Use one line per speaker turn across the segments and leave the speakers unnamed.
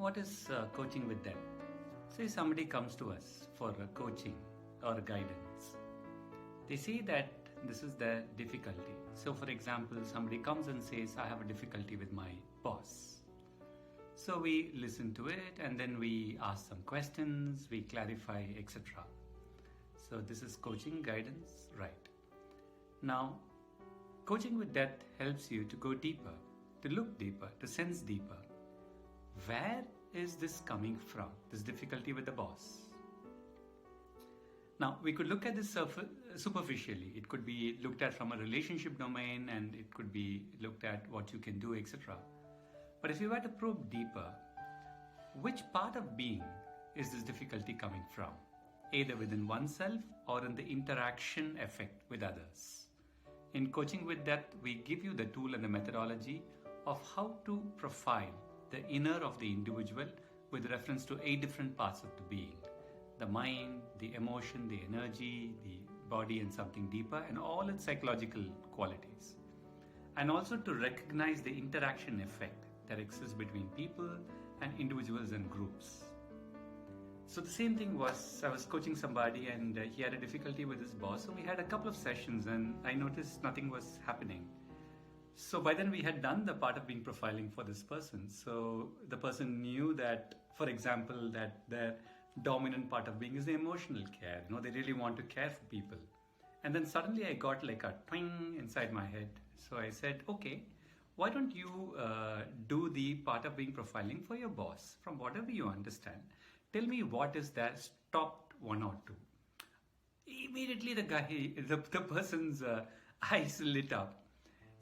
What is coaching with them? Say somebody comes to us for a coaching or guidance. They say that this is their difficulty. So for example, somebody comes and says, I have a difficulty with my boss. So we listen to it and then we ask some questions, we clarify, etc. So this is coaching guidance, right? Now, coaching with depth helps you to go deeper, to look deeper, to sense deeper. Where is this coming from, this difficulty with the boss? Now, we could look at this superficially. It could be looked at from a relationship domain and it could be looked at what you can do, etc. But if you were to probe deeper, which part of being is this difficulty coming from? Either within oneself or in the interaction effect with others. In Coaching with Depth, we give you the tool and the methodology of how to profile the inner of the individual with reference to 8 different parts of the being. The mind, the emotion, the energy, the body and something deeper, and all its psychological qualities. And also to recognize the interaction effect that exists between people and individuals and groups. So the same thing was, I was coaching somebody and he had a difficulty with his boss. So we had a couple of sessions and I noticed nothing was happening. So by then we had done the part of being profiling for this person. So the person knew that, for example, that their dominant part of being is the emotional care. They really want to care for people. And then suddenly I got like a twing inside my head. So I said, okay, why don't you do the part of being profiling for your boss from whatever you understand? Tell me what is that stopped 1 or 2. Immediately the person's eyes lit up.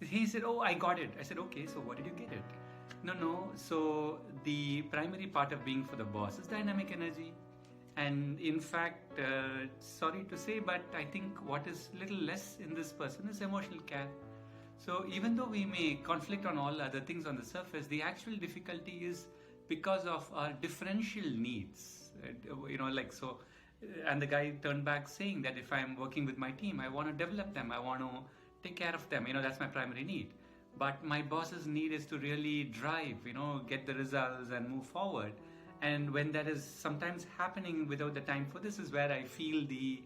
He said, oh, I got it. I said, okay, so what did you get it? No. So the primary part of being for the boss is dynamic energy. And in fact, sorry to say, but I think what is little less in this person is emotional care. So even though we may conflict on all other things on the surface, the actual difficulty is because of our differential needs. And the guy turned back saying that if I'm working with my team, I want to develop them. I want to take care of them. That's my primary need. But my boss's need is to really drive, get the results and move forward. And when that is sometimes happening without the time for this is where I feel the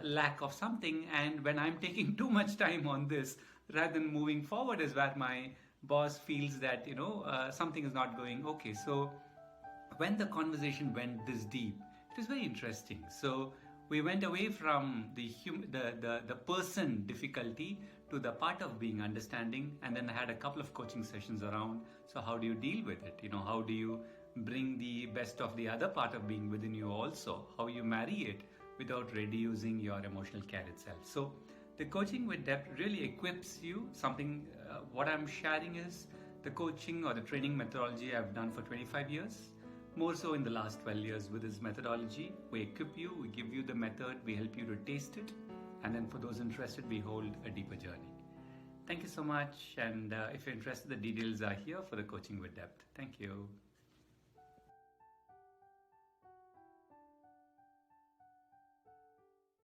lack of something. And when I'm taking too much time on this rather than moving forward is where my boss feels that, something is not going okay. So when the conversation went this deep, it was very interesting. So we went away from the person difficulty to the part of being understanding, and then I had a couple of coaching sessions around. So how do you deal with it? How do you bring the best of the other part of being within you also? How you marry it without reducing your emotional care itself? So the Coaching with Depth really equips you. What I'm sharing is the coaching or the training methodology I've done for 25 years. More so in the last 12 years with this methodology. We equip you, we give you the method, we help you to taste it, and then for those interested, we hold a deeper journey. Thank you so much, and if you're interested, the details are here for the Coaching with Depth. Thank you.